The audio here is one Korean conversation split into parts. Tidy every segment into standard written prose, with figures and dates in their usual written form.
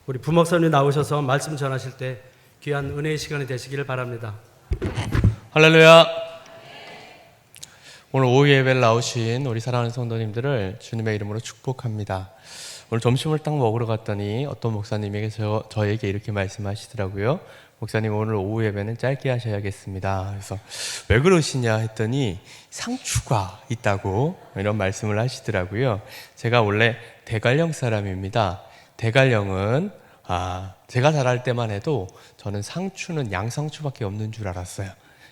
우리 부목사님 나오셔서 말씀 전하실 때 귀한 은혜의 시간이 되시기를 바랍니다. 할렐루야. 오늘 오후 예배를 나오신 우리 사랑하는 성도님들을 주님의 이름으로 축복합니다. 오늘 점심을 딱 먹으러 갔더니 어떤 목사님에게 저에게 이렇게 말씀하시더라고요. 목사님, 오늘 오후 예배는 짧게 하셔야겠습니다. 그래서 왜 그러시냐 했더니 상추가 있다고 이런 말씀을 하시더라고요. 제가 원래 대관령 사람입니다. 대관령은 제가 자랄 때만 해도 저는 상추는 양상추밖에 없는 줄 알았어요.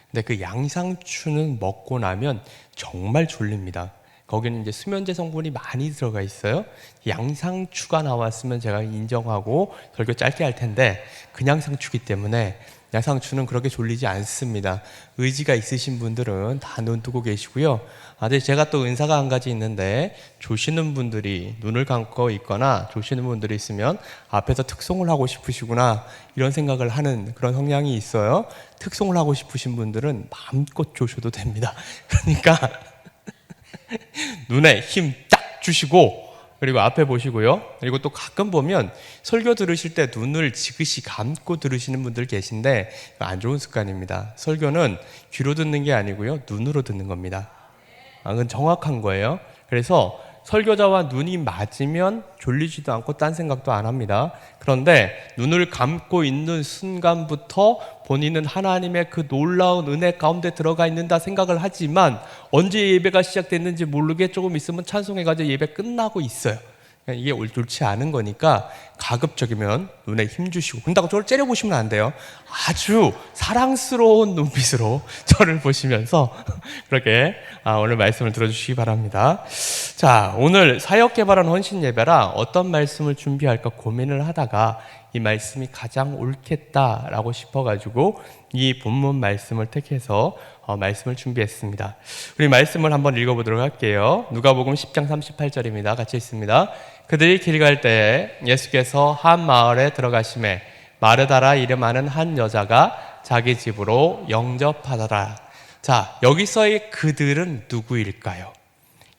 근데 그 양상추는 먹고 나면 정말 졸립니다. 거기는 이제 수면제 성분이 많이 들어가 있어요. 양상추가 나왔으면 제가 인정하고 설교 짧게 할 텐데 그냥 상추기 때문에 양상추는 그렇게 졸리지 않습니다. 의지가 있으신 분들은 다 눈 뜨고 계시고요. 근데 제가 또 은사가 한 가지 있는데, 조시는 분들이 눈을 감고 있거나 조시는 분들이 있으면 앞에서 특송을 하고 싶으시구나 이런 생각을 하는 그런 성향이 있어요. 특송을 하고 싶으신 분들은 마음껏 조셔도 됩니다. 그러니까 눈에 힘 딱 주시고, 그리고 앞에 보시고요. 그리고 또 가끔 보면 설교 들으실 때 눈을 지그시 감고 들으시는 분들 계신데 안 좋은 습관입니다. 설교는 귀로 듣는 게 아니고요, 눈으로 듣는 겁니다. 그건 정확한 거예요. 그래서 설교자와 눈이 맞으면 졸리지도 않고 딴 생각도 안 합니다. 그런데 눈을 감고 있는 순간부터 본인은 하나님의 그 놀라운 은혜 가운데 들어가 있는다 생각을 하지만 언제 예배가 시작됐는지 모르게 조금 있으면 찬송해가지고 예배 끝나고 있어요. 이게 옳지 않은 거니까 가급적이면 눈에 힘 주시고, 그런다고 저를 째려보시면 안 돼요. 아주 사랑스러운 눈빛으로 저를 보시면서 그렇게 오늘 말씀을 들어주시기 바랍니다. 자, 오늘 사역개발원 헌신예배라 어떤 말씀을 준비할까 고민을 하다가 이 말씀이 가장 옳겠다라고 싶어가지고 이 본문 말씀을 택해서 말씀을 준비했습니다. 우리 말씀을 한번 읽어보도록 할게요. 누가복음 10장 38절입니다. 같이 읽습니다. 그들이 길 갈 때에 예수께서 한 마을에 들어가심에 마르다라 이름하는 한 여자가 자기 집으로 영접하더라. 자, 여기서의 그들은 누구일까요?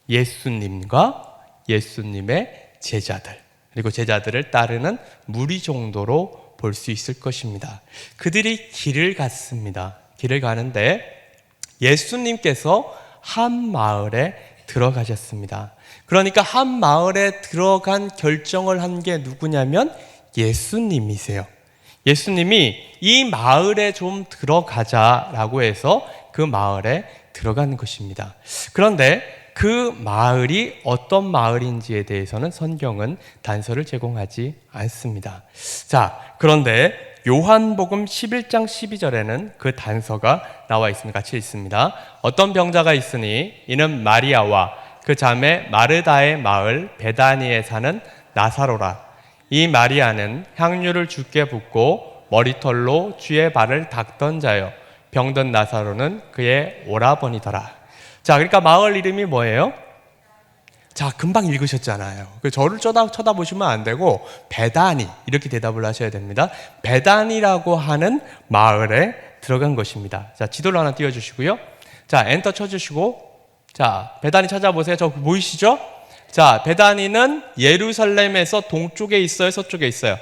예수님과 예수님의 제자들, 그리고 제자들을 따르는 무리 정도로 볼 수 있을 것입니다. 그들이 길을 갔습니다. 길을 가는데 예수님께서 한 마을에 들어가셨습니다. 그러니까 한 마을에 들어간 결정을 한 게 누구냐면 예수님이세요. 예수님이 이 마을에 좀 들어가자라고 해서 그 마을에 들어간 것입니다. 그런데 그 마을이 어떤 마을인지에 대해서는 성경은 단서를 제공하지 않습니다. 자, 그런데 요한복음 11장 12절에는 그 단서가 나와 있습니다. 같이 읽습니다. 어떤 병자가 있으니 이는 마리아와 그 자매 마르다의 마을 베다니에 사는 나사로라. 이 마리아는 향유를 주께 붓고 머리털로 주의 발을 닦던 자요, 병든 나사로는 그의 오라버니더라. 자, 그러니까 마을 이름이 뭐예요? 자, 금방 읽으셨잖아요. 저를 쳐다보시면 안 되고 베다니 이렇게 대답을 하셔야 됩니다. 베다니라고 하는 마을에 들어간 것입니다. 자, 지도를 하나 띄워주시고요. 자, 엔터 쳐주시고, 자, 베다니 찾아보세요. 저 보이시죠? 자, 베다니는 예루살렘에서 동쪽에 있어요, 서쪽에 있어요?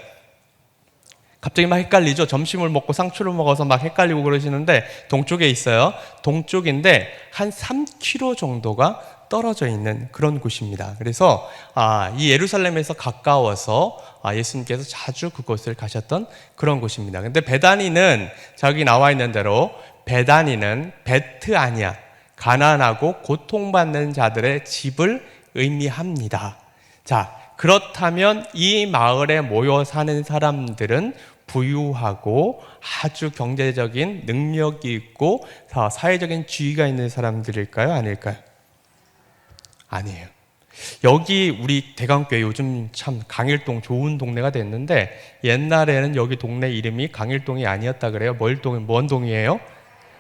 갑자기 막 헷갈리죠? 점심을 먹고 상추를 먹어서 막 헷갈리고 그러시는데 동쪽에 있어요. 동쪽인데 한 3km 정도가 떨어져 있는 그런 곳입니다. 그래서 이 예루살렘에서 가까워서 예수님께서 자주 그곳을 가셨던 그런 곳입니다. 근데 베다니는 저기 나와 있는 대로 베다니는 베트아니아, 가난하고 고통받는 자들의 집을 의미합니다. 자, 그렇다면 이 마을에 모여 사는 사람들은 부유하고 아주 경제적인 능력이 있고 사회적인 지위가 있는 사람들일까요? 아닐까요? 아니에요. 여기 우리 대강교회 요즘 참 강일동 좋은 동네가 됐는데 옛날에는 여기 동네 이름이 강일동이 아니었다 그래요. 뭔 동이에요?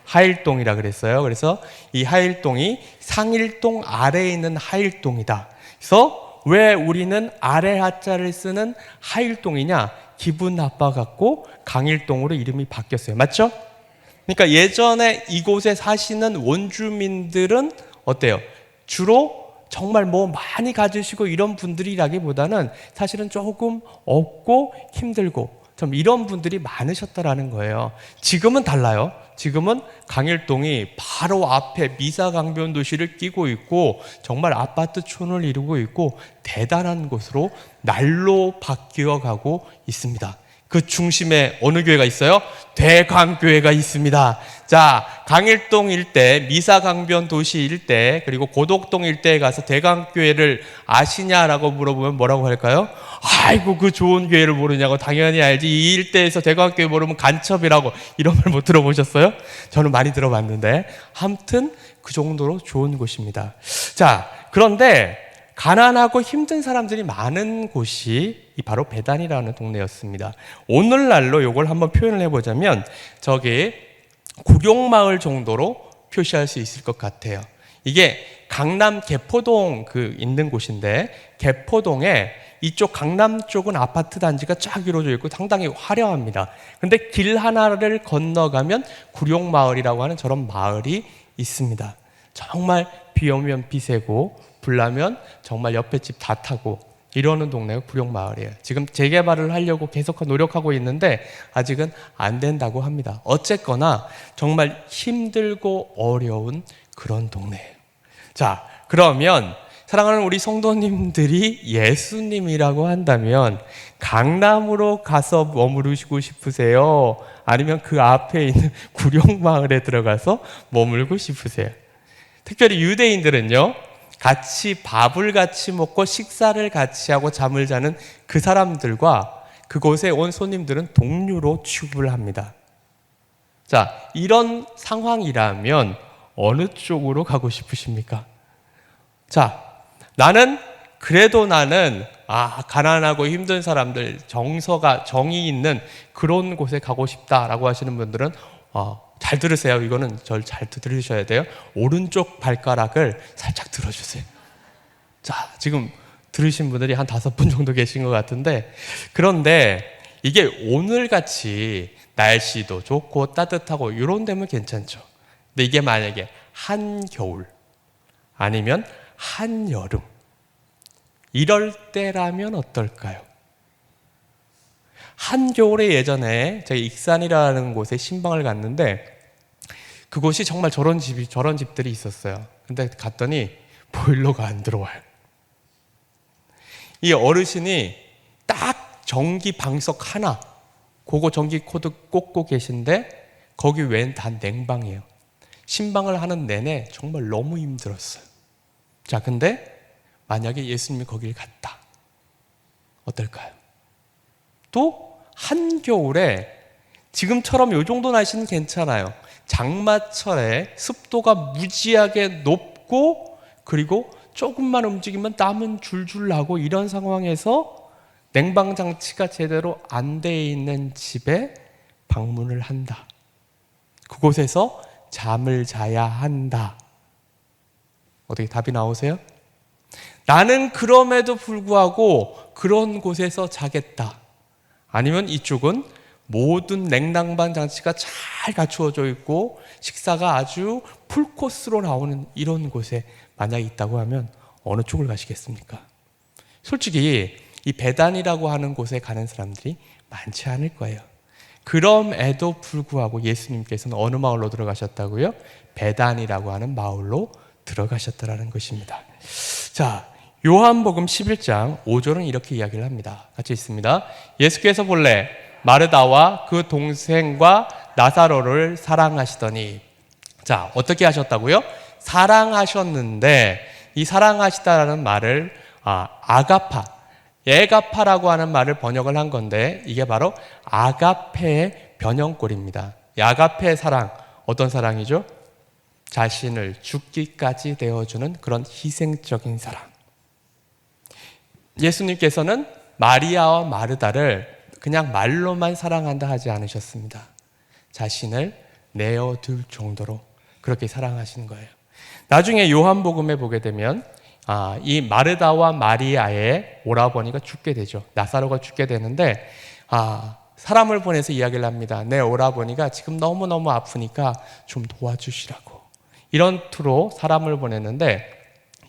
하일동이라 그랬어요. 그래서 이 하일동이 상일동 아래에 있는 하일동이다. 그래서 왜 우리는 아래 하자를 쓰는 하일동이냐? 기분 나빠갖고 강일동으로 이름이 바뀌었어요. 맞죠? 그러니까 예전에 이곳에 사시는 원주민들은 어때요? 주로 정말 뭐 많이 가지시고 이런 분들이라기보다는 사실은 조금 없고 힘들고 좀 이런 분들이 많으셨다라는 거예요. 지금은 달라요. 지금은 강일동이 바로 앞에 미사강변도시를 끼고 있고 정말 아파트촌을 이루고 있고 대단한 곳으로 날로 바뀌어가고 있습니다. 그 중심에 어느 교회가 있어요? 대강교회가 있습니다. 자, 강일동 일대, 미사강변 도시 일대, 그리고 고덕동 일대에 가서 대강교회를 아시냐라고 물어보면 뭐라고 할까요? 아이고, 그 좋은 교회를 모르냐고. 당연히 알지. 이 일대에서 대강교회 모르면 간첩이라고. 이런 말 못 들어보셨어요? 저는 많이 들어봤는데. 아무튼 그 정도로 좋은 곳입니다. 자, 그런데 가난하고 힘든 사람들이 많은 곳이 바로 배단이라는 동네였습니다. 오늘날로 이걸 한번 표현을 해보자면 저기 구룡마을 정도로 표시할 수 있을 것 같아요. 이게 강남 개포동 있는 곳인데 개포동에 이쪽 강남 쪽은 아파트 단지가 쫙 이루어져 있고 상당히 화려합니다. 그런데 길 하나를 건너가면 구룡마을이라고 하는 저런 마을이 있습니다. 정말 비 오면 비 새고 불 나면 정말 옆에 집 다 타고 이러는 동네가 구룡마을이에요. 지금 재개발을 하려고 계속 노력하고 있는데 아직은 안 된다고 합니다. 어쨌거나 정말 힘들고 어려운 그런 동네예요. 자, 그러면 사랑하는 우리 성도님들이 예수님이라고 한다면 강남으로 가서 머무르시고 싶으세요? 아니면 그 앞에 있는 구룡마을에 들어가서 머물고 싶으세요? 특별히 유대인들은요, 같이 밥을 같이 먹고 식사를 같이 하고 잠을 자는 그 사람들과 그곳에 온 손님들은 동료로 취급을 합니다. 자, 이런 상황이라면 어느 쪽으로 가고 싶으십니까? 자, 그래도 나는 가난하고 힘든 사람들, 정이 있는 그런 곳에 가고 싶다라고 하시는 분들은 잘 들으세요. 이거는 절 잘 들으셔야 돼요. 오른쪽 발가락을 살짝 들어주세요. 자, 지금 들으신 분들이 한 5분 정도 계신 것 같은데, 그런데 이게 오늘같이 날씨도 좋고 따뜻하고 이런 데면 괜찮죠. 근데 이게 만약에 한겨울 아니면 한여름 이럴 때라면 어떨까요? 한겨울에 예전에 제가 익산이라는 곳에 신방을 갔는데 그곳이 정말 저런 집들이 있었어요. 근데 갔더니 보일러가 안 들어와요. 이 어르신이 딱 전기 방석 하나, 그거 전기 코드 꽂고 계신데 거기 외엔 다 냉방이에요. 신방을 하는 내내 정말 너무 힘들었어요. 자, 근데 만약에 예수님이 거길 갔다. 어떨까요? 또 한겨울에 지금처럼 이 정도 날씨는 괜찮아요. 장마철에 습도가 무지하게 높고 그리고 조금만 움직이면 땀은 줄줄 나고 이런 상황에서 냉방장치가 제대로 안 돼 있는 집에 방문을 한다. 그곳에서 잠을 자야 한다. 어떻게 답이 나오세요? 나는 그럼에도 불구하고 그런 곳에서 자겠다. 아니면 이쪽은 모든 냉난방 장치가 잘 갖추어져 있고 식사가 아주 풀코스로 나오는 이런 곳에 만약 있다고 하면 어느 쪽을 가시겠습니까? 솔직히 이 베단이라고 하는 곳에 가는 사람들이 많지 않을 거예요. 그럼에도 불구하고 예수님께서는 어느 마을로 들어가셨다고요? 베단이라고 하는 마을로 들어가셨다라는 것입니다. 자, 요한복음 11장 5절은 이렇게 이야기를 합니다. 같이 읽습니다. 예수께서 본래 마르다와 그 동생과 나사로를 사랑하시더니, 자, 어떻게 하셨다고요? 사랑하셨는데 이 사랑하시다라는 말을 아가파, 에가파라고 하는 말을 번역을 한 건데 이게 바로 아가페의 변형꼴입니다. 이 아가페의 사랑, 어떤 사랑이죠? 자신을 죽기까지 내어주는 그런 희생적인 사랑. 예수님께서는 마리아와 마르다를 그냥 말로만 사랑한다 하지 않으셨습니다. 자신을 내어둘 정도로 그렇게 사랑하신 거예요. 나중에 요한복음에 보게 되면 이 마르다와 마리아의 오라버니가 죽게 되죠. 나사로가 죽게 되는데 사람을 보내서 이야기를 합니다. 내 오라버니가 지금 너무너무 아프니까 좀 도와주시라고. 이런 투로 사람을 보냈는데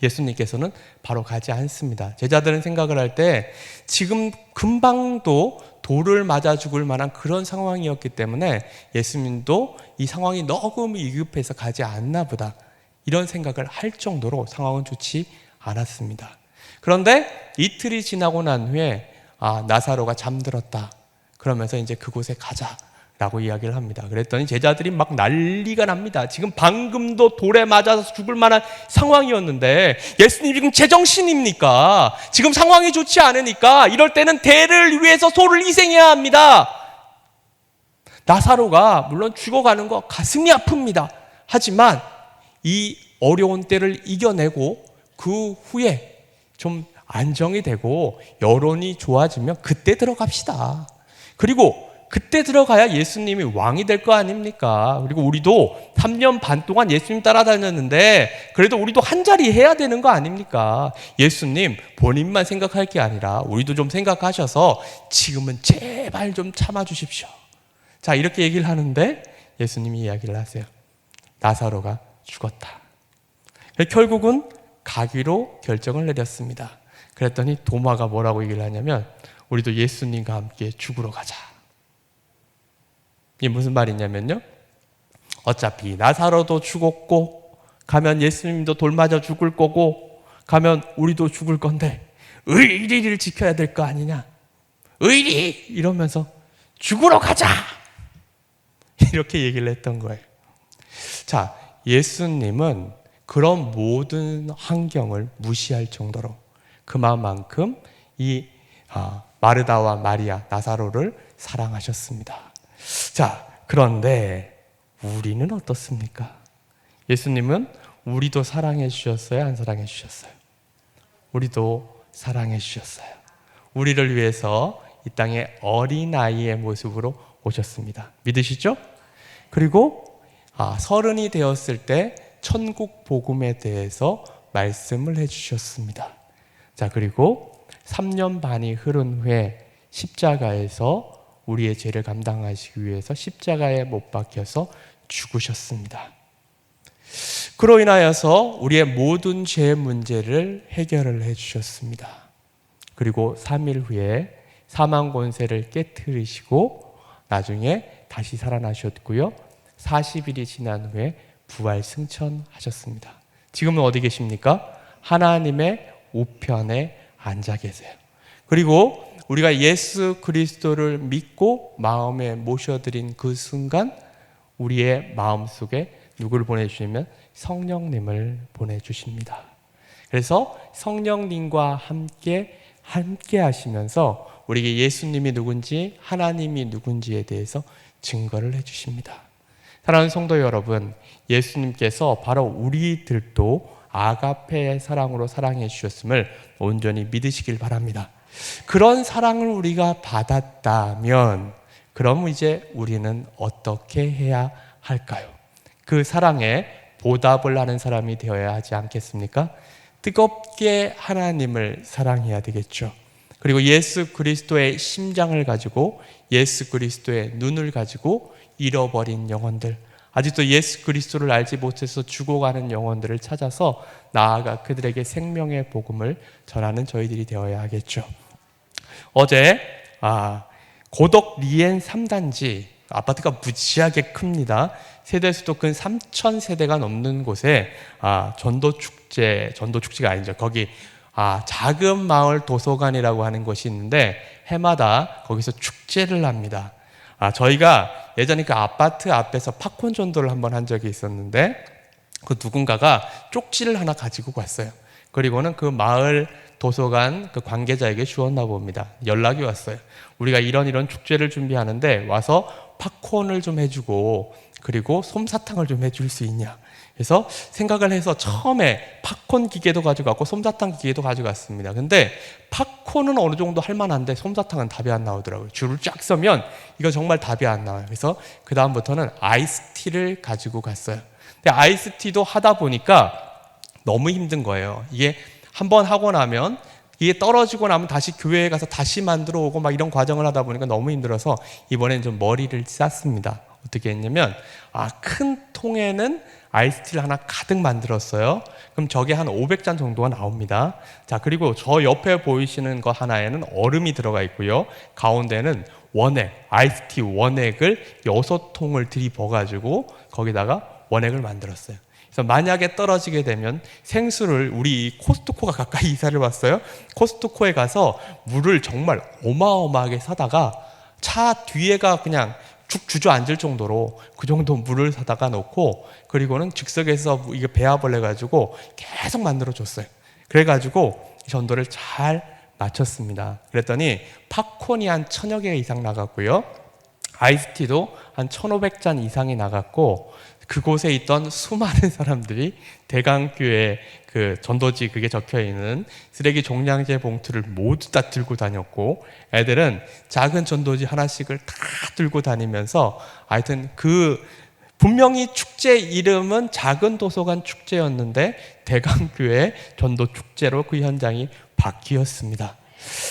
예수님께서는 바로 가지 않습니다. 제자들은 생각을 할 때 지금 금방도 돌을 맞아 죽을 만한 그런 상황이었기 때문에 예수님도 이 상황이 너무 위급해서 가지 않나 보다, 이런 생각을 할 정도로 상황은 좋지 않았습니다. 그런데 이틀이 지나고 난 후에 나사로가 잠들었다. 그러면서 이제 그곳에 가자라고 이야기를 합니다. 그랬더니 제자들이 막 난리가 납니다. 지금 방금도 돌에 맞아서 죽을 만한 상황이었는데 예수님 지금 제정신입니까? 지금 상황이 좋지 않으니까 이럴 때는 대를 위해서 소를 희생해야 합니다. 나사로가 물론 죽어가는 거 가슴이 아픕니다. 하지만 이 어려운 때를 이겨내고 그 후에 좀 안정이 되고 여론이 좋아지면 그때 들어갑시다. 그리고 그때 들어가야 예수님이 왕이 될 거 아닙니까? 그리고 우리도 3년 반 동안 예수님 따라다녔는데 그래도 우리도 한 자리 해야 되는 거 아닙니까? 예수님 본인만 생각할 게 아니라 우리도 좀 생각하셔서 지금은 제발 좀 참아주십시오. 자, 이렇게 얘기를 하는데 예수님이 이야기를 하세요. 나사로가 죽었다. 결국은 가기로 결정을 내렸습니다. 그랬더니 도마가 뭐라고 얘기를 하냐면 우리도 예수님과 함께 죽으러 가자. 이게 무슨 말이냐면요, 어차피 나사로도 죽었고 가면 예수님도 돌 맞아 죽을 거고 가면 우리도 죽을 건데 의리를 지켜야 될 거 아니냐, 의리! 이러면서 죽으러 가자! 이렇게 얘기를 했던 거예요. 자, 예수님은 그런 모든 환경을 무시할 정도로 그만큼 이 마르다와 마리아, 나사로를 사랑하셨습니다. 자, 그런데 우리는 어떻습니까? 예수님은 우리도 사랑해 주셨어요? 안 사랑해 주셨어요? 우리도 사랑해 주셨어요. 우리를 위해서 이 땅에 어린아이의 모습으로 오셨습니다. 믿으시죠? 그리고 30이 되었을 때 천국 복음에 대해서 말씀을 해주셨습니다. 자, 그리고 3년 반이 흐른 후에 십자가에서 우리의 죄를 감당하시기 위해서 십자가에 못 박혀서 죽으셨습니다. 그로 인하여서 우리의 모든 죄 문제를 해결을 해주셨습니다. 그리고 3일 후에 사망 권세를 깨트리시고 나중에 다시 살아나셨고요. 40일이 지난 후에 부활 승천하셨습니다. 지금은 어디 계십니까? 하나님의 우편에 앉아 계세요. 그리고 우리가 예수 그리스도를 믿고 마음에 모셔드린 그 순간 우리의 마음속에 누구를 보내주시냐면 성령님을 보내주십니다. 그래서 성령님과 함께 하시면서 우리에게 예수님이 누군지 하나님이 누군지에 대해서 증거를 해주십니다. 사랑하는 성도 여러분, 예수님께서 바로 우리들도 아가페의 사랑으로 사랑해 주셨음을 온전히 믿으시길 바랍니다. 그런 사랑을 우리가 받았다면 그럼 이제 우리는 어떻게 해야 할까요? 그 사랑에 보답을 하는 사람이 되어야 하지 않겠습니까? 뜨겁게 하나님을 사랑해야 되겠죠. 그리고 예수 그리스도의 심장을 가지고 예수 그리스도의 눈을 가지고 잃어버린 영혼들, 아직도 예수 그리스도를 알지 못해서 죽어가는 영혼들을 찾아서 나아가 그들에게 생명의 복음을 전하는 저희들이 되어야 하겠죠. 어제 고덕 리엔 3단지 아파트가 무지하게 큽니다. 세대수도 근 3,000세대가 넘는 곳에 전도축제가 아니죠. 거기 작은 마을 도서관이라고 하는 곳이 있는데 해마다 거기서 축제를 합니다. 저희가 예전에 그 아파트 앞에서 팝콘 전도를 한번 한 적이 있었는데 그 누군가가 쪽지를 하나 가지고 갔어요. 그리고는 그 마을 도서관 그 관계자에게 주었나 봅니다. 연락이 왔어요. 우리가 이런 축제를 준비하는데 와서 팝콘을 좀 해주고 그리고 솜사탕을 좀 해줄 수 있냐. 그래서 생각을 해서 처음에 팝콘 기계도 가져갔고 솜사탕 기계도 가져갔습니다. 근데 팝콘은 어느 정도 할 만한데 솜사탕은 답이 안 나오더라고요. 줄을 쫙 서면 이거 정말 답이 안 나와요. 그래서 그 다음부터는 아이스티를 가지고 갔어요. 근데 아이스티도 하다 보니까 너무 힘든 거예요. 이게 한번 하고 나면 이게 떨어지고 나면 다시 교회에 가서 다시 만들어 오고 막 이런 과정을 하다 보니까 너무 힘들어서 이번엔 좀 머리를 쌌습니다. 어떻게 했냐면 큰 통에는 아이스티를 하나 가득 만들었어요. 그럼 저게 한 500잔 정도가 나옵니다. 자, 그리고 저 옆에 보이시는 거 하나에는 얼음이 들어가 있고요. 가운데는 원액, 아이스티 원액을 6통을 들이부어가지고 거기다가 원액을 만들었어요. 그래서 만약에 떨어지게 되면 생수를, 우리 코스트코가 가까이 이사를 왔어요. 코스트코에 가서 물을 정말 어마어마하게 사다가 차 뒤에가 그냥 죽 주저앉을 정도로 그 정도 물을 사다가 놓고, 그리고는 즉석에서 이게 배합을 해가지고 계속 만들어줬어요. 그래가지고 전도를 잘 마쳤습니다. 그랬더니 팝콘이 한 1000여 개 이상 나갔고요. 아이스티도 한 1500잔 이상이 나갔고, 그곳에 있던 수많은 사람들이 대강교회 그 전도지 그게 적혀 있는 쓰레기 종량제 봉투를 모두 다 들고 다녔고, 애들은 작은 전도지 하나씩을 다 들고 다니면서, 하여튼 그 분명히 축제 이름은 작은 도서관 축제였는데 대강교회 전도 축제로 그 현장이 바뀌었습니다.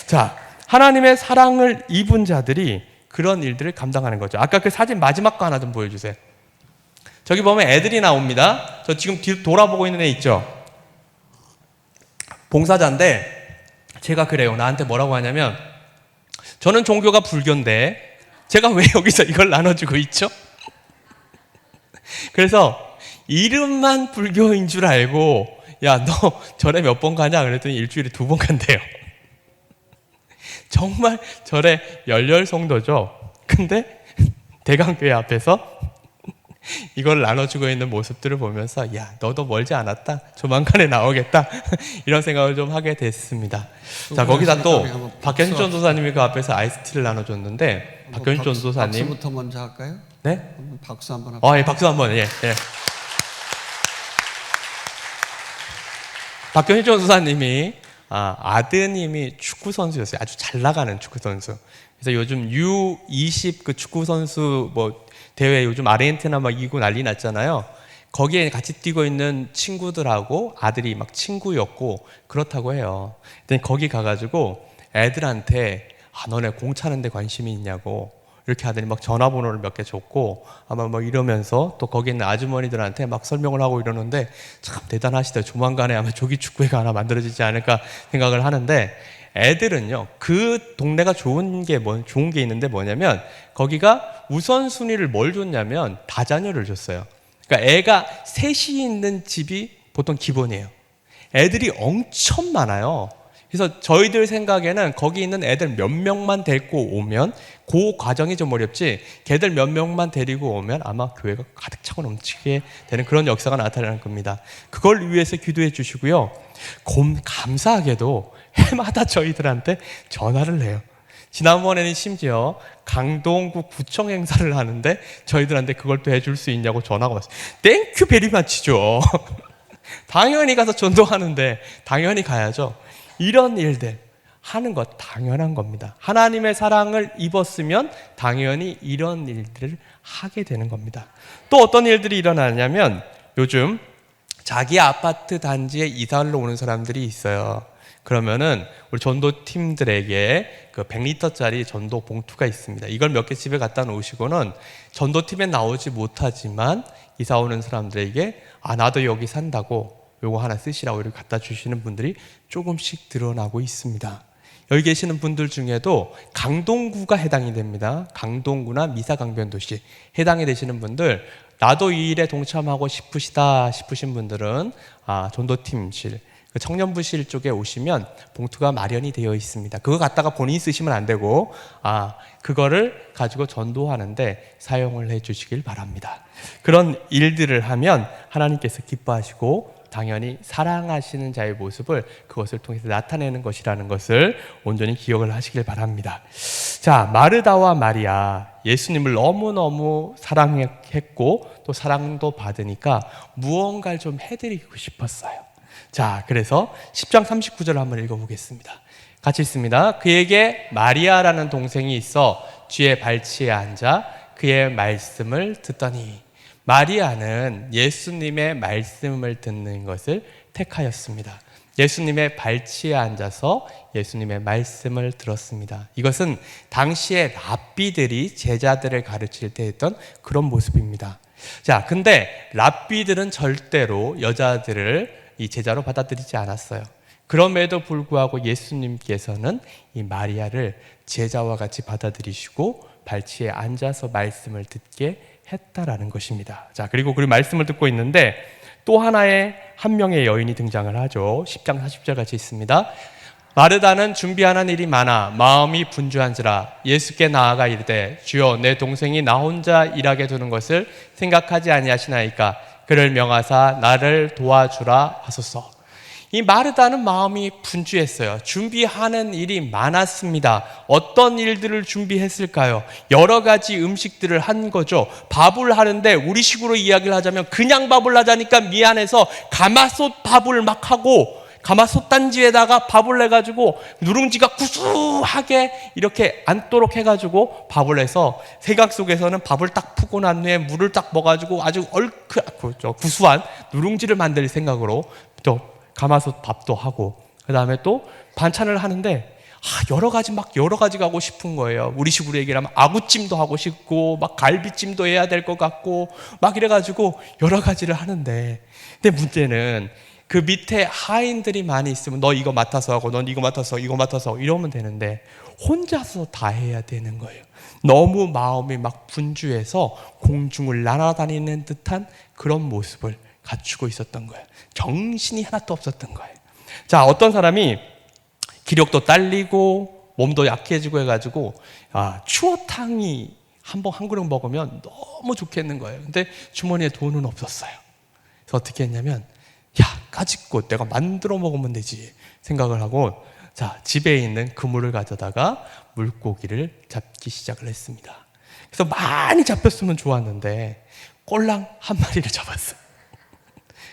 자, 하나님의 사랑을 입은 자들이 그런 일들을 감당하는 거죠. 아까 그 사진 마지막 거 하나 좀 보여주세요. 저기 보면 애들이 나옵니다. 저 지금 뒤로 돌아보고 있는 애 있죠? 봉사자인데 제가 그래요. 나한테 뭐라고 하냐면, 저는 종교가 불교인데 제가 왜 여기서 이걸 나눠주고 있죠? 그래서 이름만 불교인 줄 알고, 야, 너 절에 몇 번 가냐? 그랬더니 일주일에 2번 간대요. 정말 절에 열렬 성도죠. 근데 대강교회 앞에서 이걸 나눠주고 있는 모습들을 보면서, 야, 너도 멀지 않았다, 조만간에 나오겠다 이런 생각을 좀 하게 됐습니다. 자, 거기다 또 박현신 전도사님이 그 앞에서 아이스티를 나눠줬는데, 박현신 전도사님 박수부터 먼저 할까요? 네? 박수 한번 할까요? 예, 박수 한번. 예. 박현신 전도사님이 아드님이 축구 선수였어요. 아주 잘 나가는 축구 선수. 그래서 요즘 U20 그 축구 선수 뭐 대회 요즘 아르헨티나 막 이기고 난리 났잖아요. 거기에 같이 뛰고 있는 친구들하고 아들이 막 친구였고 그렇다고 해요. 근데 거기 가가지고 애들한테 너네 공 차는 데 관심이 있냐고 이렇게 하더니 막 전화번호를 몇 개 줬고, 아마 뭐 이러면서 또 거기 있는 아주머니들한테 막 설명을 하고 이러는데, 참 대단하시다. 조만간에 아마 조기 축구회가 하나 만들어지지 않을까 생각을 하는데, 애들은요, 그 동네가 좋은 게 있는데 뭐냐면, 거기가 우선순위를 뭘 줬냐면 다자녀를 줬어요. 그러니까 애가 셋이 있는 집이 보통 기본이에요. 애들이 엄청 많아요. 그래서 저희들 생각에는 거기 있는 애들 몇 명만 데리고 오면, 그 과정이 좀 어렵지, 걔들 몇 명만 데리고 오면 아마 교회가 가득 차고 넘치게 되는 그런 역사가 나타나는 겁니다. 그걸 위해서 기도해 주시고요. 감사하게도 해마다 저희들한테 전화를 해요. 지난번에는 심지어 강동구 구청 행사를 하는데 저희들한테 그걸 또 해줄 수 있냐고 전화가 왔어요. 땡큐 베리마치죠. 당연히 가서 전도하는데 당연히 가야죠. 이런 일들 하는 것 당연한 겁니다. 하나님의 사랑을 입었으면 당연히 이런 일들을 하게 되는 겁니다. 또 어떤 일들이 일어나냐면, 요즘 자기 아파트 단지에 이사를 오는 사람들이 있어요. 그러면은 우리 전도팀들에게 그 100리터짜리 전도 봉투가 있습니다. 이걸 몇 개 집에 갖다 놓으시고는 전도팀에 나오지 못하지만 이사 오는 사람들에게 나도 여기 산다고 요거 하나 쓰시라고 이렇게 갖다 주시는 분들이 조금씩 드러나고 있습니다. 여기 계시는 분들 중에도 강동구가 해당이 됩니다. 강동구나 미사강변도시 해당이 되시는 분들, 나도 이 일에 동참하고 싶으시다 싶으신 분들은 전도팀실, 청년부실 쪽에 오시면 봉투가 마련이 되어 있습니다. 그거 갖다가 본인이 쓰시면 안 되고, 그거를 가지고 전도하는데 사용을 해 주시길 바랍니다. 그런 일들을 하면 하나님께서 기뻐하시고 당연히 사랑하시는 자의 모습을 그것을 통해서 나타내는 것이라는 것을 온전히 기억을 하시길 바랍니다. 자, 마르다와 마리아, 예수님을 너무너무 사랑했고 또 사랑도 받으니까 무언가를 좀 해드리고 싶었어요. 자, 그래서 10장 39절을 한번 읽어보겠습니다. 같이 읽습니다. 그에게 마리아라는 동생이 있어 쥐의 발치에 앉아 그의 말씀을 듣더니, 마리아는 예수님의 말씀을 듣는 것을 택하였습니다. 예수님의 발치에 앉아서 예수님의 말씀을 들었습니다. 이것은 당시에 랍비들이 제자들을 가르칠 때 했던 그런 모습입니다. 자, 근데 랍비들은 절대로 여자들을 이 제자로 받아들이지 않았어요. 그럼에도 불구하고 예수님께서는 이 마리아를 제자와 같이 받아들이시고 발치에 앉아서 말씀을 듣게 했다라는 것입니다. 자, 그리고 그 말씀을 듣고 있는데 또 하나의 한 명의 여인이 등장을 하죠. 10장 40절 같이 있습니다. 마르다는 준비하는 일이 많아 마음이 분주한지라 예수께 나아가 이르되 주여 내 동생이 나 혼자 일하게 두는 것을 생각하지 아니하시나이까 그를 명하사 나를 도와주라 하소서. 이 마르다는 마음이 분주했어요. 준비하는 일이 많았습니다. 어떤 일들을 준비했을까요? 여러 가지 음식들을 한 거죠. 밥을 하는데 우리식으로 이야기를 하자면 그냥 밥을 하자니까 미안해서 가마솥 밥을 막 하고 가마솥 단지에다가 밥을 해가지고 누룽지가 구수하게 이렇게 앉도록 해가지고 밥을 해서 생각 속에서는 밥을 딱 푸고 난 후에 물을 딱 먹어가지고 아주 얼큰하고 구수한 누룽지를 만들 생각으로 또 가마솥 밥도 하고 그 다음에 또 반찬을 하는데 여러 가지가 하고 싶은 거예요. 우리식으로 얘기하면 아구찜도 하고 싶고 막 갈비찜도 해야 될 것 같고 막 이래가지고 여러 가지를 하는데 근데 문제는 그 밑에 하인들이 많이 있으면 너 이거 맡아서 하고 넌 이거 맡아서 이거 맡아서 이러면 되는데 혼자서 다 해야 되는 거예요. 너무 마음이 막 분주해서 공중을 날아다니는 듯한 그런 모습을 갖추고 있었던 거예요. 정신이 하나도 없었던 거예요. 자, 어떤 사람이 기력도 딸리고 몸도 약해지고 해가지고 추어탕이 한 그릇 먹으면 너무 좋겠는 거예요. 근데 주머니에 돈은 없었어요. 그래서 어떻게 했냐면 가짓고 내가 만들어 먹으면 되지 생각을 하고 자, 집에 있는 그물을 가져다가 물고기를 잡기 시작을 했습니다. 그래서 많이 잡혔으면 좋았는데 꼴랑 한 마리를 잡았어요.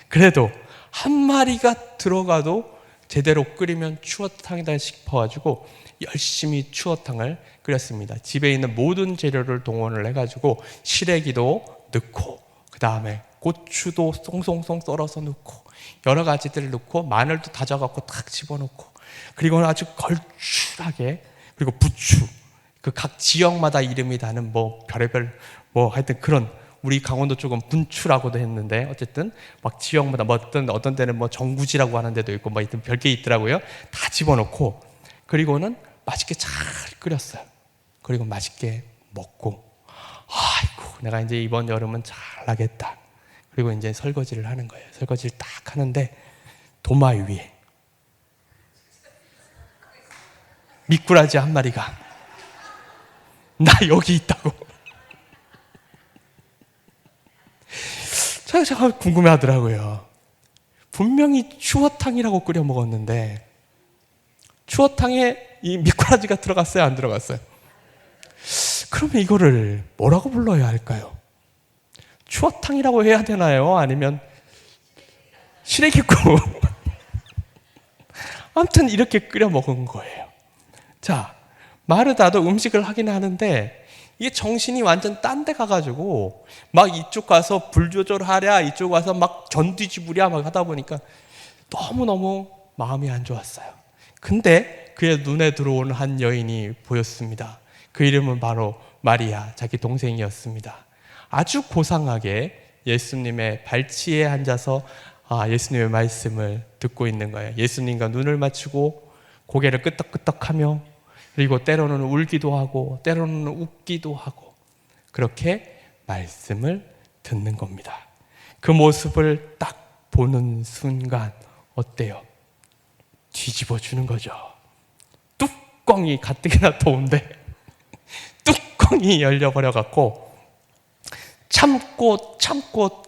그래도 한 마리가 들어가도 제대로 끓이면 추어탕이다 싶어가지고 열심히 추어탕을 끓였습니다. 집에 있는 모든 재료를 동원을 해가지고 시래기도 넣고 그 다음에 고추도 송송송 썰어서 넣고 여러 가지들을 넣고 마늘도 다져갖고 탁 집어넣고 그리고 아주 걸출하게 그리고 부추 그 각 지역마다 이름이 다는 별의별 하여튼 그런 우리 강원도 쪽은 분추라고도 했는데 어쨌든 막 지역마다 어떤 데는 정구지라고 하는 데도 있고 하여튼 별게 있더라고요. 다 집어넣고 그리고는 맛있게 잘 끓였어요. 그리고 맛있게 먹고 아이고 내가 이제 이번 여름은 잘 나겠다. 그리고 이제 설거지를 하는 거예요. 설거지를 딱 하는데 도마 위에 미꾸라지 한 마리가 나 여기 있다고 제가 궁금해하더라고요. 분명히 추어탕이라고 끓여 먹었는데 추어탕에 이 미꾸라지가 들어갔어요? 안 들어갔어요? 그러면 이거를 뭐라고 불러야 할까요? 추어탕이라고 해야 되나요? 아니면 시래기국? 아무튼 이렇게 끓여 먹은 거예요. 자, 마르다도 음식을 하긴 하는데 이게 정신이 완전 딴 데 가가지고 막 이쪽 가서 불 조절하랴 이쪽 가서 막 전뒤지부랴 막 하다 보니까 너무너무 마음이 안 좋았어요. 근데 그의 눈에 들어오는 한 여인이 보였습니다. 그 이름은 바로 마리아, 자기 동생이었습니다. 아주 고상하게 예수님의 발치에 앉아서 예수님의 말씀을 듣고 있는 거예요. 예수님과 눈을 맞추고 고개를 끄덕끄덕하며 그리고 때로는 울기도 하고 때로는 웃기도 하고 그렇게 말씀을 듣는 겁니다. 그 모습을 딱 보는 순간 어때요? 뒤집어 주는 거죠. 뚜껑이 가뜩이나 더운데 뚜껑이 열려버려 갖고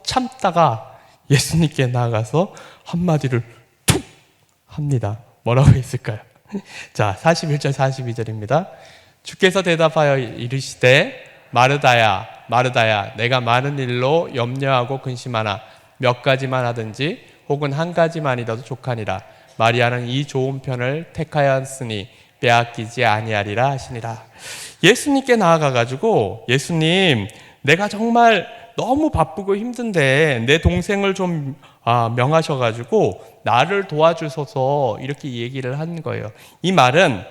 참다가 예수님께 나아가서 한마디를 툭 합니다. 뭐라고 했을까요? 자, 41절 42절입니다. 주께서 대답하여 이르시되 마르다야 마르다야 내가 많은 일로 염려하고 근심하나 몇 가지만 하든지 혹은 한 가지만이라도 족하니라. 마리아는 이 좋은 편을 택하였으니 빼앗기지 아니하리라 하시니라. 예수님께 나아가가지고 예수님 내가 정말 너무 바쁘고 힘든데 내 동생을 좀 명하셔가지고 나를 도와주소서 이렇게 얘기를 한 거예요. 이 말은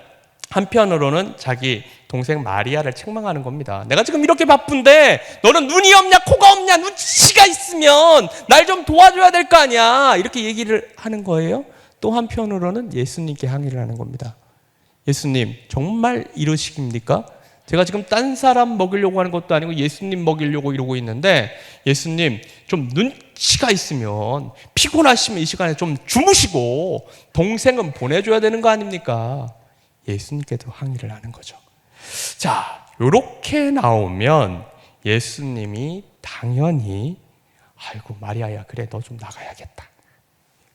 한편으로는 자기 동생 마리아를 책망하는 겁니다. 내가 지금 이렇게 바쁜데 너는 눈이 없냐 코가 없냐 눈치가 있으면 날 좀 도와줘야 될 거 아니야 이렇게 얘기를 하는 거예요. 또 한편으로는 예수님께 항의를 하는 겁니다. 예수님 정말 이러십니까? 제가 지금 딴 사람 먹이려고 하는 것도 아니고 예수님 먹이려고 이러고 있는데 예수님 좀 눈치가 있으면 피곤하시면 이 시간에 좀 주무시고 동생은 보내줘야 되는 거 아닙니까? 예수님께도 항의를 하는 거죠. 자, 이렇게 나오면 예수님이 당연히 아이고 마리아야 그래 너 좀 나가야겠다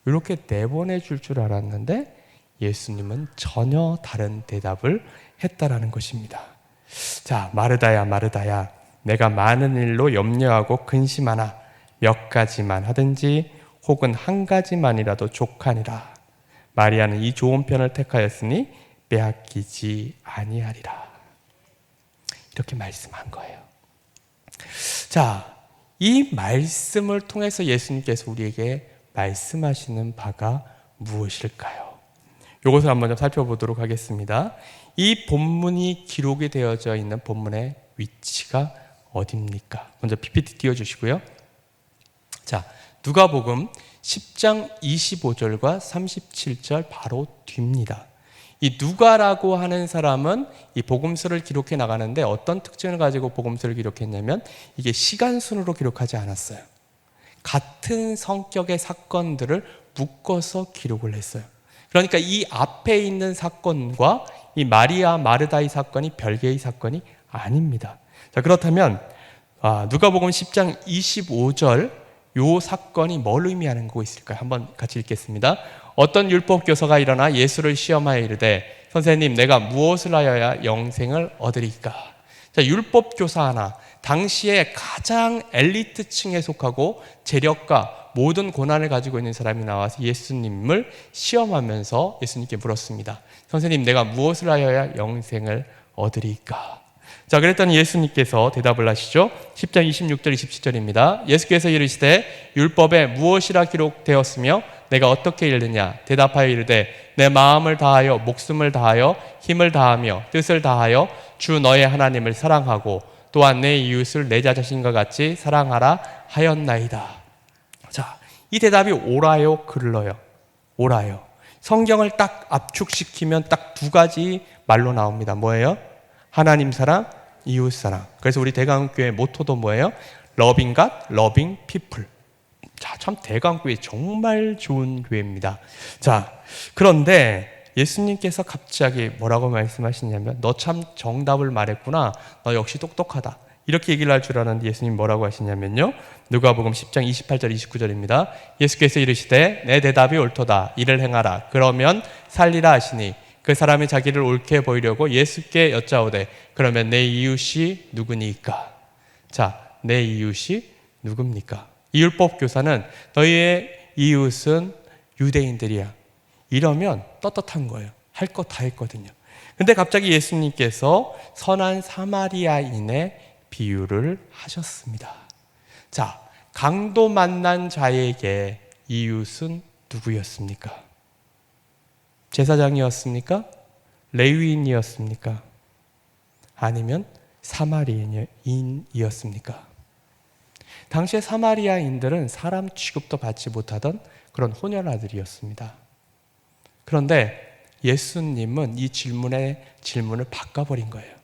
이렇게 내보내 줄 알았는데 예수님은 전혀 다른 대답을 했다라는 것입니다. 자, 마르다야 마르다야 내가 많은 일로 염려하고 근심하나 몇 가지만 하든지 혹은 한 가지만이라도 족하니라. 마리아는 이 좋은 편을 택하였으니 빼앗기지 아니하리라. 이렇게 말씀한 거예요. 자, 이 말씀을 통해서 예수님께서 우리에게 말씀하시는 바가 무엇일까요? 이것을 한번 좀 살펴보도록 하겠습니다. 이 본문이 기록이 되어져 있는 본문의 위치가 어디입니까? 먼저 PPT 띄워주시고요. 자, 누가복음 10장 25절과 37절 바로 뒤입니다. 이 누가라고 하는 사람은 이 복음서를 기록해 나가는데 어떤 특징을 가지고 복음서를 기록했냐면 이게 시간순으로 기록하지 않았어요. 같은 성격의 사건들을 묶어서 기록을 했어요. 그러니까 이 앞에 있는 사건과 이 마리아 마르다의 사건이 별개의 사건이 아닙니다. 자, 그렇다면 누가복음 10장 25절 요 사건이 뭘 의미하는 거 있을까요? 한번 같이 읽겠습니다. 어떤 율법 교사가 일어나 예수를 시험하여 이르되 선생님 내가 무엇을 하여야 영생을 얻으리까? 자, 율법 교사 하나 당시에 가장 엘리트층에 속하고 재력과 모든 고난을 가지고 있는 사람이 나와서 예수님을 시험하면서 예수님께 물었습니다. 선생님 내가 무엇을 하여야 영생을 얻으리까? 자, 그랬더니 예수님께서 대답을 하시죠. 10장 26절 27절입니다. 예수께서 이르시되 율법에 무엇이라 기록되었으며 내가 어떻게 읽느냐? 대답하여 이르되 내 마음을 다하여 목숨을 다하여 힘을 다하며 뜻을 다하여 주 너의 하나님을 사랑하고 또한 내 이웃을 내 자신과 같이 사랑하라 하였나이다. 자, 이 대답이 옳아요, 그를러요? 옳아요. 성경을 딱 압축시키면 딱 두 가지 말로 나옵니다. 뭐예요? 하나님 사랑, 이웃 사랑. 그래서 우리 대강교회 모토도 뭐예요? Loving God, Loving People. 자, 참 대강교회 정말 좋은 교회입니다. 자, 그런데 예수님께서 갑자기 뭐라고 말씀하시냐면 너 참 정답을 말했구나. 너 역시 똑똑하다. 이렇게 얘기를 할 줄 알았는데 예수님 뭐라고 하시냐면요. 누가복음 10장 28절 29절입니다. 예수께서 이르시되 내 대답이 옳도다. 이를 행하라. 그러면 살리라 하시니 그 사람이 자기를 옳게 보이려고 예수께 여짜오되 그러면 내 이웃이 누구니까? 자, 내 이웃이 누굽니까? 이 율법 교사는 너희의 이웃은 유대인들이야. 이러면 떳떳한 거예요. 할 거 다 했거든요. 근데 갑자기 예수님께서 선한 사마리아인의 비유를 하셨습니다. 자, 강도 만난 자에게 이웃은 누구였습니까? 제사장이었습니까? 레위인이었습니까? 아니면 사마리아인이었습니까? 당시에 사마리아인들은 사람 취급도 받지 못하던 그런 혼혈아들이었습니다. 그런데 예수님은 이 질문을 바꿔버린 거예요.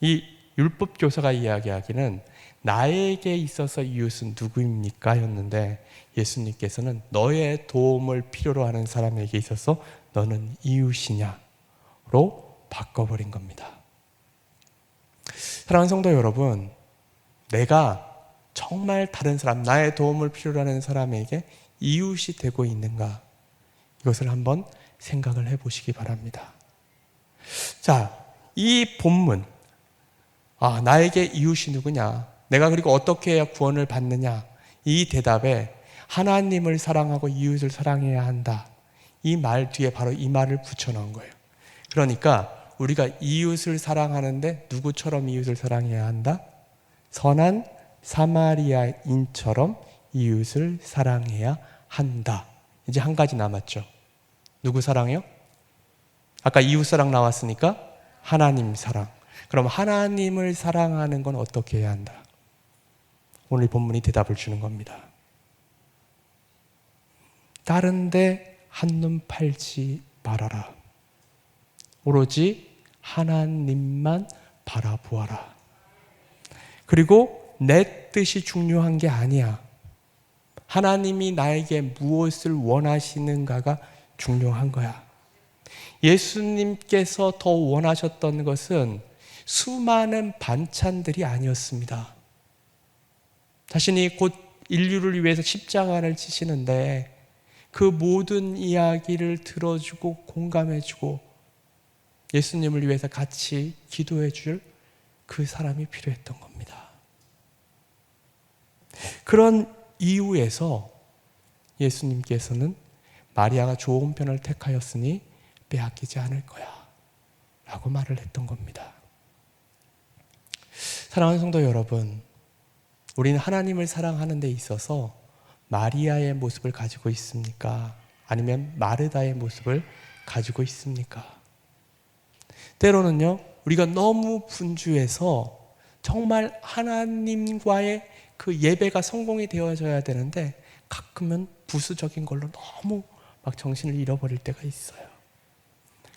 이 율법 교사가 이야기하기는 나에게 있어서 이웃은 누구입니까? 였는데 예수님께서는 너의 도움을 필요로 하는 사람에게 있어서 너는 이웃이냐로 바꿔버린 겁니다. 사랑하는 성도 여러분, 내가 정말 다른 사람, 나의 도움을 필요로 하는 사람에게 이웃이 되고 있는가? 이것을 한번 생각을 해보시기 바랍니다. 자, 이 본문, 나에게 이웃이 누구냐? 내가 그리고 어떻게 해야 구원을 받느냐? 이 대답에 하나님을 사랑하고 이웃을 사랑해야 한다. 이 말 뒤에 바로 이 말을 붙여넣은 거예요. 그러니까 우리가 이웃을 사랑하는데 누구처럼 이웃을 사랑해야 한다? 선한 사마리아인처럼 이웃을 사랑해야 한다. 이제 한 가지 남았죠. 누구 사랑이요? 아까 이웃 사랑 나왔으니까 하나님 사랑. 그럼 하나님을 사랑하는 건 어떻게 해야 한다? 오늘 본문이 대답을 주는 겁니다. 다른 데 한눈 팔지 말아라. 오로지 하나님만 바라보아라. 그리고 내 뜻이 중요한 게 아니야. 하나님이 나에게 무엇을 원하시는가가 중요한 거야. 예수님께서 더 원하셨던 것은 수많은 반찬들이 아니었습니다. 자신이 곧 인류를 위해서 십자가를 지시는데 그 모든 이야기를 들어주고 공감해주고 예수님을 위해서 같이 기도해줄 그 사람이 필요했던 겁니다. 그런 이유에서 예수님께서는 마리아가 좋은 편을 택하였으니 빼앗기지 않을 거야 라고 말을 했던 겁니다. 사랑하는 성도 여러분, 우리는 하나님을 사랑하는 데 있어서 마리아의 모습을 가지고 있습니까? 아니면 마르다의 모습을 가지고 있습니까? 때로는요, 우리가 너무 분주해서 정말 하나님과의 그 예배가 성공이 되어져야 되는데 가끔은 부수적인 걸로 너무 막 정신을 잃어버릴 때가 있어요.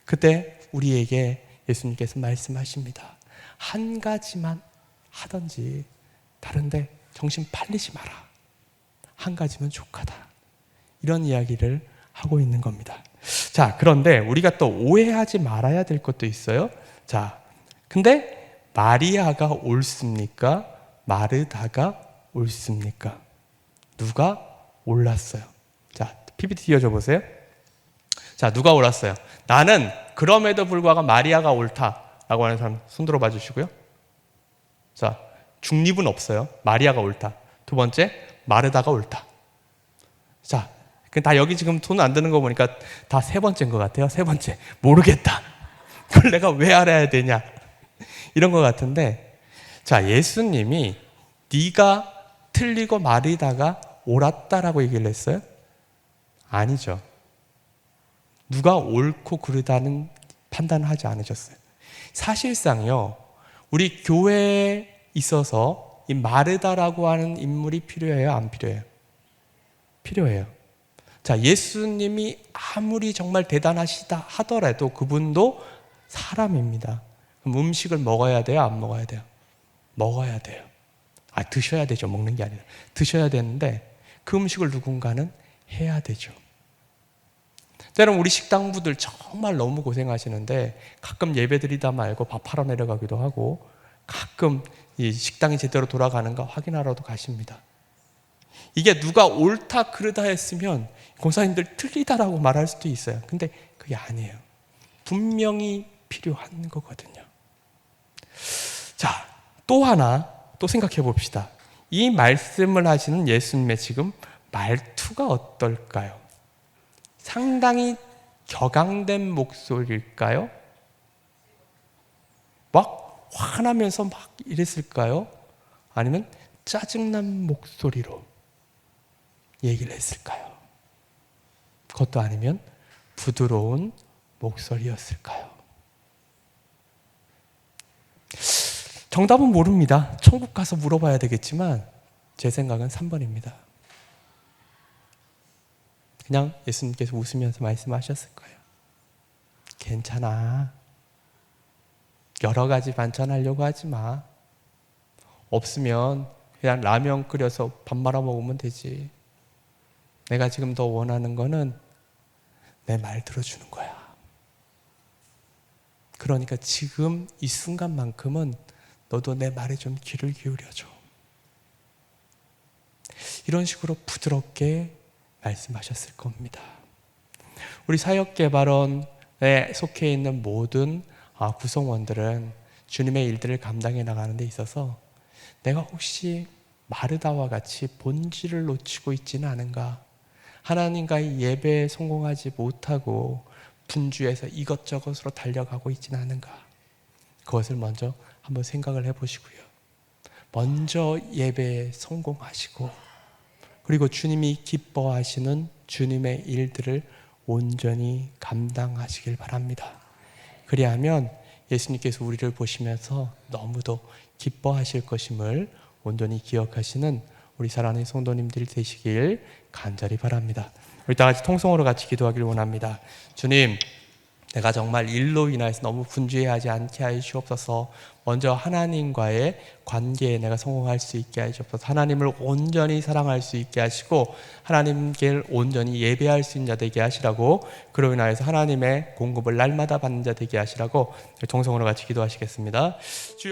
그때 우리에게 예수님께서 말씀하십니다. 한 가지만 하든지 다른데 정신 팔리지 마라. 한 가지면 족하다. 이런 이야기를 하고 있는 겁니다. 자, 그런데 우리가 또 오해하지 말아야 될 것도 있어요. 자, 근데 마리아가 옳습니까? 마르다가 옳습니까? 누가 옳았어요? 자, PPT 띄워줘 보세요. 자, 누가 옳았어요? 나는 그럼에도 불구하고 마리아가 옳다라고 하는 사람 손 들어봐 주시고요. 자, 중립은 없어요. 마리아가 옳다. 두 번째, 마르다가 옳다. 자, 다 여기 지금 손 안 드는 거 보니까 다 세 번째인 것 같아요. 세 번째, 모르겠다. 그걸 내가 왜 알아야 되냐? 이런 것 같은데, 자, 예수님이 네가 틀리고 마리다가 옳았다라고 얘기를 했어요? 아니죠. 누가 옳고 그르다는 판단을 하지 않으셨어요. 사실상요, 우리 교회에 있어서 이 마르다라고 하는 인물이 필요해요? 안 필요해요? 필요해요. 자, 예수님이 아무리 정말 대단하시다 하더라도 그분도 사람입니다. 그럼 음식을 먹어야 돼요? 안 먹어야 돼요? 먹어야 돼요. 드셔야 되죠. 먹는 게 아니라. 드셔야 되는데 그 음식을 누군가는 해야 되죠. 때로는 우리 식당부들 정말 너무 고생하시는데 가끔 예배드리다 말고 밥 팔아 내려가기도 하고 가끔 이 식당이 제대로 돌아가는가 확인하러도 가십니다. 이게 누가 옳다 그르다 했으면 권사님들 틀리다라고 말할 수도 있어요. 근데 그게 아니에요. 분명히 필요한 거거든요. 자, 또 하나 또 생각해 봅시다. 이 말씀을 하시는 예수님의 지금 말투가 어떨까요? 상당히 격앙된 목소리일까요? 막 화나면서 막 이랬을까요? 아니면 짜증난 목소리로 얘기를 했을까요? 그것도 아니면 부드러운 목소리였을까요? 정답은 모릅니다. 천국 가서 물어봐야 되겠지만 제 생각은 3번입니다. 그냥 예수님께서 웃으면서 말씀하셨을 거예요. 괜찮아. 여러 가지 반찬 하려고 하지 마. 없으면 그냥 라면 끓여서 밥 말아 먹으면 되지. 내가 지금 더 원하는 거는 내 말 들어주는 거야. 그러니까 지금 이 순간만큼은 너도 내 말에 좀 귀를 기울여줘. 이런 식으로 부드럽게 말씀하셨을 겁니다. 우리 사역개발원에 속해 있는 모든 구성원들은 주님의 일들을 감당해 나가는 데 있어서 내가 혹시 마르다와 같이 본질을 놓치고 있지는 않은가? 하나님과의 예배에 성공하지 못하고 분주해서 이것저것으로 달려가고 있지는 않은가? 그것을 먼저 한번 생각을 해보시고요. 먼저 예배에 성공하시고 그리고 주님이 기뻐하시는 주님의 일들을 온전히 감당하시길 바랍니다. 그리하면 예수님께서 우리를 보시면서 너무도 기뻐하실 것임을 온전히 기억하시는 우리 사랑하는 성도님들이 되시길 간절히 바랍니다. 우리 다 같이 통성으로 같이 기도하기를 원합니다. 주님, 내가 정말 일로 인하여서 너무 분주해하지 않게 하시옵소서. 먼저 하나님과의 관계에 내가 성공할 수 있게 하시옵소서. 하나님을 온전히 사랑할 수 있게 하시고 하나님께 온전히 예배할 수 있는 자 되게 하시라고, 그로 인하여서 하나님의 공급을 날마다 받는 자 되게 하시라고 통성으로 같이 기도하시겠습니다. 주여